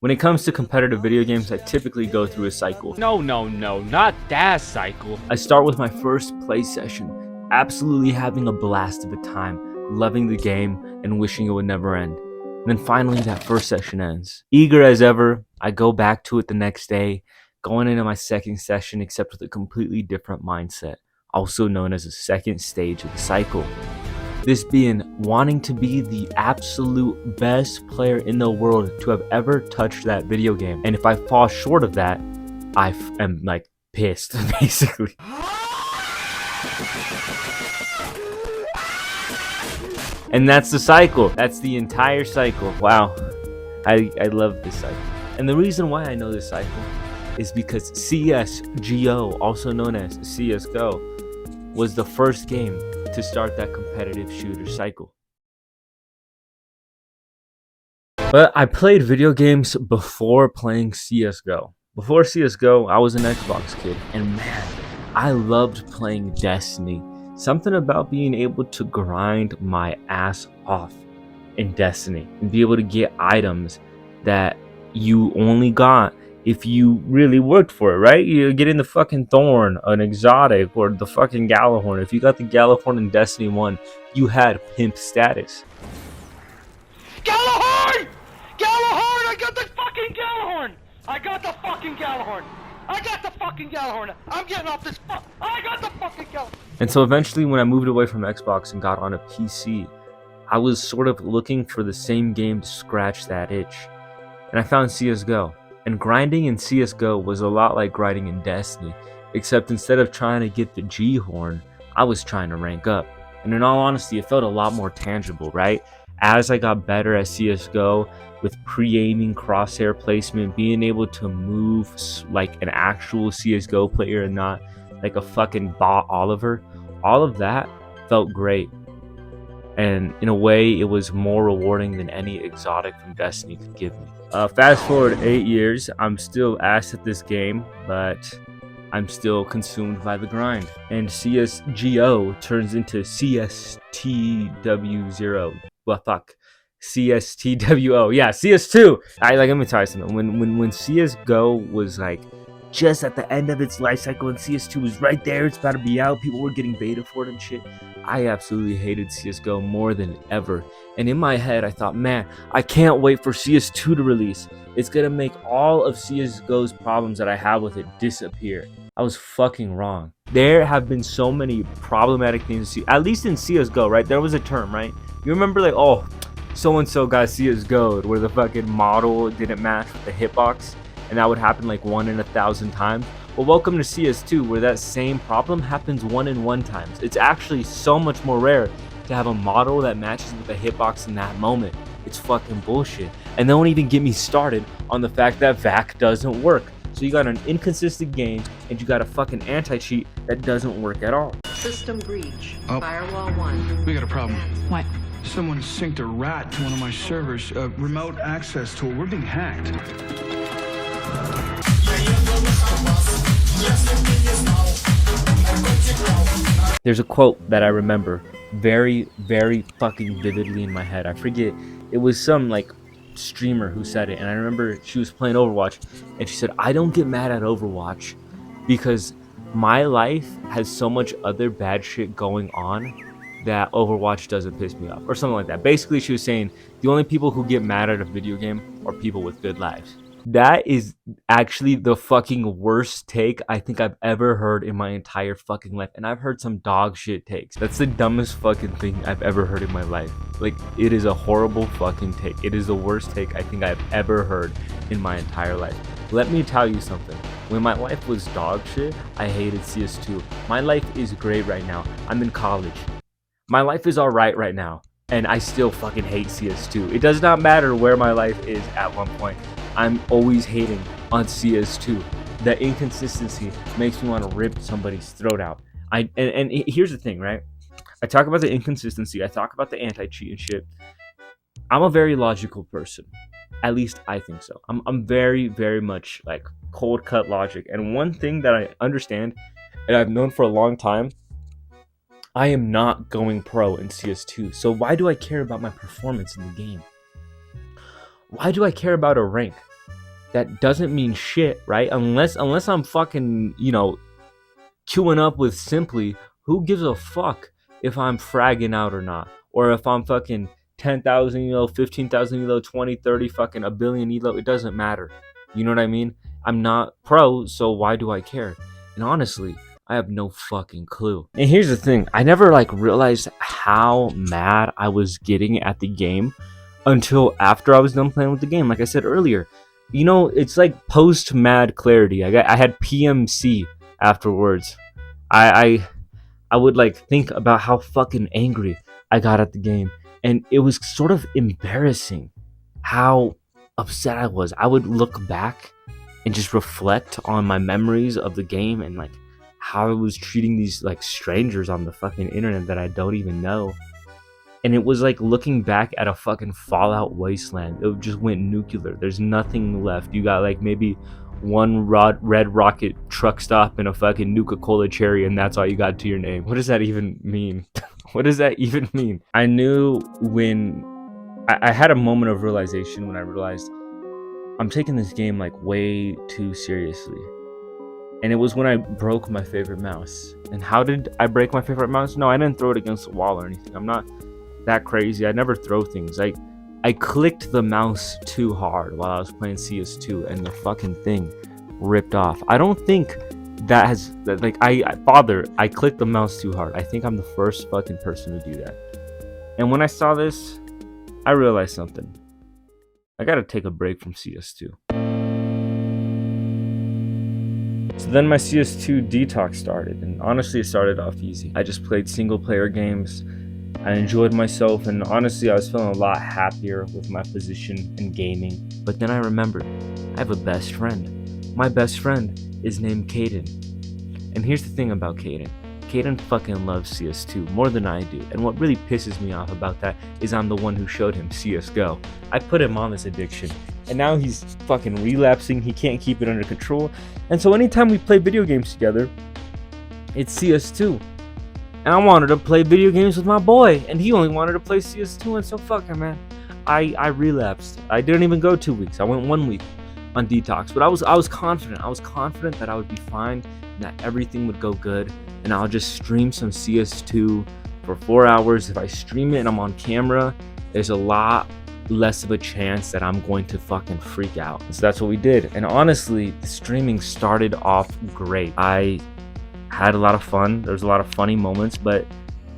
When it comes to competitive video games, I typically go through a cycle. No, not that cycle. I start with my first play session, absolutely having a blast of a time, loving the game, and wishing it would never end. And then finally, that first session ends. Eager as ever, I go back to it the next day, going into my second session, except with a completely different mindset, also known as the second stage of the cycle. This being wanting to be the absolute best player in the world to have ever touched that video game. And if I fall short of that, I am like pissed, basically. And that's the cycle. That's the entire cycle. Wow. I love this cycle. And the reason why I know this cycle is because CSGO, also known as CSGO, was the first game to start that competitive shooter cycle. But I played video games before playing CSGO. Before CSGO, I was an Xbox kid, and man, I loved playing Destiny. Something about being able to grind my ass off in Destiny and be able to get items that you only got if you really worked for it, right? You get in the fucking Thorn, an exotic, or the fucking Galahorn. If you got the Galahorn in Destiny 1, you had pimp status. Galahorn! Galahorn! I got the fucking Galahorn! I got the fucking Galahorn! I got the fucking Galahorn! I'm getting off this I got the fucking Galahorn! And so eventually when I moved away from Xbox and got on a PC, I was sort of looking for the same game to scratch that itch. And I found CSGO. And grinding in CSGO was a lot like grinding in Destiny, except instead of trying to get the G-Horn, I was trying to rank up. And in all honesty, it felt a lot more tangible, right? As I got better at CSGO, with pre-aiming, crosshair placement, being able to move like an actual CSGO player and not like a fucking bot Oliver, all of that felt great. And in a way, it was more rewarding than any exotic from Destiny could give me. Fast forward 8 years, I'm still ass at this game, but I'm still consumed by the grind. And CSGO turns into CSTW0. Well, fuck. CSTWO. Yeah, CS2. Let me tell you something. When CSGO was like just at the end of its life cycle and CS2 was right there, it's about to be out, people were getting beta for it and shit, I absolutely hated CSGO more than ever. And in my head, I thought, man, I can't wait for CS2 to release. It's gonna make all of CSGO's problems that I have with it disappear. I was fucking wrong. There have been so many problematic things, at least in CSGO, right? There was a term, right? You remember like, oh, so-and-so got CSGO'd, where the fucking model didn't match with the hitbox, and that would happen like 1 in 1,000 times. Well, welcome to CS2, where that same problem happens 1 in 1 times. It's actually so much more rare to have a model that matches with the hitbox in that moment. It's fucking bullshit. And don't even get me started on the fact that VAC doesn't work. So you got an inconsistent game, and you got a fucking anti-cheat that doesn't work at all. System breach. Firewall 1. We got a problem. What? Someone synced a rat to one of my servers. A remote access tool. We're being hacked. There's a quote that I remember very, very fucking vividly in my head. I forget, it was some like streamer who said it, and I remember she was playing Overwatch, and she said, I don't get mad at Overwatch because my life has so much other bad shit going on that Overwatch doesn't piss me off, or something like that. Basically, she was saying the only people who get mad at a video game are people with good lives. That is actually the fucking worst take I think I've ever heard in my entire fucking life. And I've heard some dog shit takes. That's the dumbest fucking thing I've ever heard in my life. Like, it is a horrible fucking take. It is the worst take I think I've ever heard in my entire life. Let me tell you something. When my life was dog shit, I hated CS2. My life is great right now. I'm in college. My life is alright right now. And I still fucking hate CS2. It does not matter where my life is at one point. I'm always hating on CS2. The inconsistency makes me want to rip somebody's throat out. And here's the thing, right? I talk about the inconsistency. I talk about the anti-cheat and shit. I'm a very logical person. At least I think so. I'm very, very much like cold cut logic. And one thing that I understand, and I've known for a long time, I am not going pro in CS2. So why do I care about my performance in the game? Why do I care about a rank? that doesn't mean shit, right? Unless I'm fucking, queuing up with Simply, who gives a fuck if I'm fragging out or not? Or if I'm fucking 10,000 elo, 15,000 elo, 20, 30, fucking a billion elo, it doesn't matter. You know what I mean? I'm not pro, so why do I care? And honestly, I have no fucking clue. And here's the thing, I never like realized how mad I was getting at the game until after I was done playing with the game. Like I said earlier, it's like post mad clarity. I had PMC afterwards. I would like think about how fucking angry I got at the game, and it was sort of embarrassing how upset I was. I would look back and just reflect on my memories of the game and like how I was treating these like strangers on the fucking internet that I don't even know. And it was like looking back at a fucking Fallout wasteland. It just went nuclear. There's nothing left. You got like maybe one red rocket truck stop and a fucking Nuka-Cola cherry, and that's all you got to your name. What does that even mean? What does that even mean? I knew when I had a moment of realization when I realized I'm taking this game like way too seriously. And it was when I broke my favorite mouse. And how did I break my favorite mouse? No, I didn't throw it against the wall or anything. I'm not that crazy. I never throw things. I clicked the mouse too hard while I was playing CS2 and the fucking thing ripped off. I don't think that has like I clicked the mouse too hard. I think I'm the first fucking person to do that. And when I saw this, I realized something. I gotta take a break from CS2. So then my CS2 Detox started, and honestly it started off easy. I just played single player games. I enjoyed myself, and honestly I was feeling a lot happier with my position in gaming. But then I remembered, I have a best friend. My best friend is named Caden. And here's the thing about Caden. Caden fucking loves CS2 more than I do, and what really pisses me off about that is I'm the one who showed him CSGO. I put him on this addiction, and now he's fucking relapsing. He can't keep it under control, and so anytime we play video games together, it's CS2. And I wanted to play video games with my boy, and he only wanted to play CS2, and so fuck him, man. I relapsed. I didn't even go 2 weeks. I went 1 week on detox, but I was confident. I was confident that I would be fine, and that everything would go good, and I'll just stream some CS2 for 4 hours. If I stream it and I'm on camera, there's a lot less of a chance that I'm going to fucking freak out. So that's what we did, and honestly, the streaming started off great. I had a lot of fun. There was a lot of funny moments, but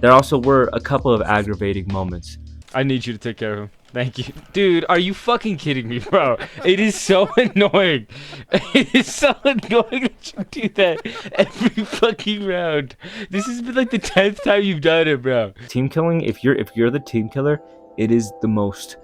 there also were a couple of aggravating moments. I need you to take care of him. Thank you. Dude, are you fucking kidding me, bro? It is so annoying. It is so annoying that you do that every fucking round. This has been like the 10th time you've done it, bro. Team killing, if you're the team killer, it is the most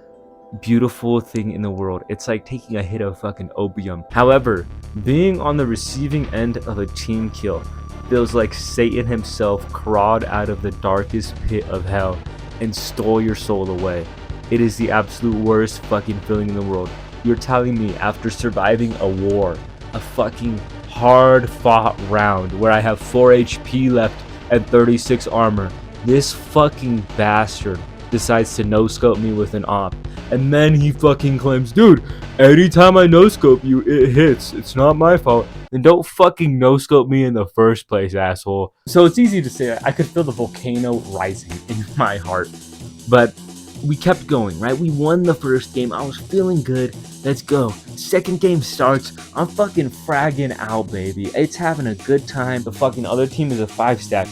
beautiful thing in the world. It's like taking a hit of fucking opium. However, being on the receiving end of a team kill feels like Satan himself crawled out of the darkest pit of hell and stole your soul away. It is the absolute worst fucking feeling in the world. You're telling me after surviving a war, a fucking hard fought round where I have 4 HP left and 36 armor, this fucking bastard decides to no-scope me with an op, and then he fucking claims, dude, anytime I no-scope you, it hits. It's not my fault. Then don't fucking no-scope me in the first place, asshole. So it's easy to say I could feel the volcano rising in my heart, but we kept going, right? We won the first game. I was feeling good. Let's go. Second game starts. I'm fucking fragging out, baby. It's having a good time. The fucking other team is a 5-stack.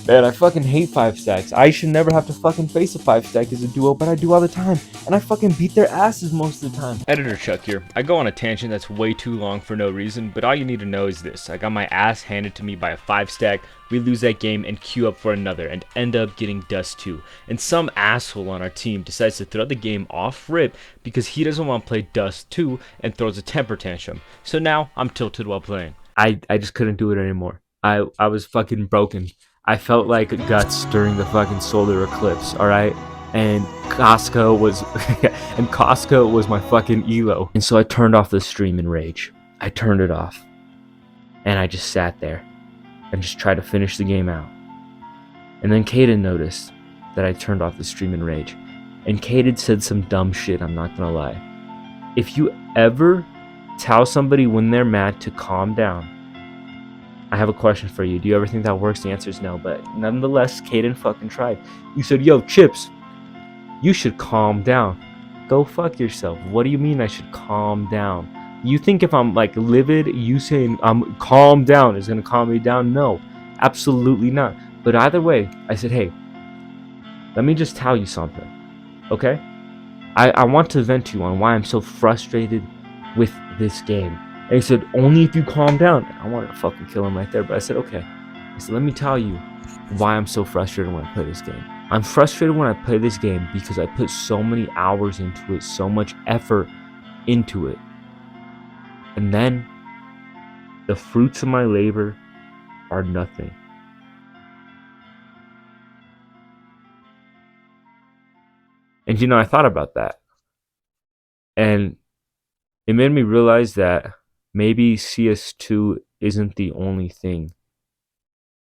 Man, I fucking hate 5-stacks. I should never have to fucking face a 5-stack as a duo, but I do all the time. And I fucking beat their asses most of the time. Editor Chuck here. I go on a tangent that's way too long for no reason, but all you need to know is this. I got my ass handed to me by a 5-stack. We lose that game and queue up for another and end up getting Dust 2. And some asshole on our team decides to throw the game off rip because he doesn't want to play Dust 2 and throws a temper tantrum. So now I'm tilted while playing. I just couldn't do it anymore. I was fucking broken. I felt like Guts during the fucking solar eclipse, alright? And Costco was my fucking elo. And so I turned off the stream in rage. I turned it off. And I just sat there and just tried to finish the game out. And then Caden noticed that I turned off the stream in rage. And Caden said some dumb shit, I'm not gonna lie. If you ever Tell somebody when they're mad to calm down. I have a question for you. Do you ever think that works? The answer is no. But nonetheless, Caden fucking tried. You said, yo, Chips, you should calm down. Go fuck yourself. What do you mean I should calm down? You think if I'm like livid, you saying I'm calm down is gonna calm me down? No, absolutely not. But either way, I said, hey, let me just tell you something, okay? I want to vent to you on why I'm so frustrated with this game. And he said, only if you calm down. I wanted to fucking kill him right there, but I said, okay. I said, let me tell you why I'm so frustrated when I play this game. I'm frustrated when I play this game because I put so many hours into it, so much effort into it. And then the fruits of my labor are nothing. And you know, I thought about that. And it made me realize that maybe CS2 isn't the only thing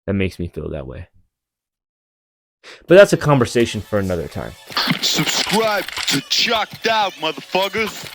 that makes me feel that way. But that's a conversation for another time. Subscribe to Chucked Out, motherfuckers.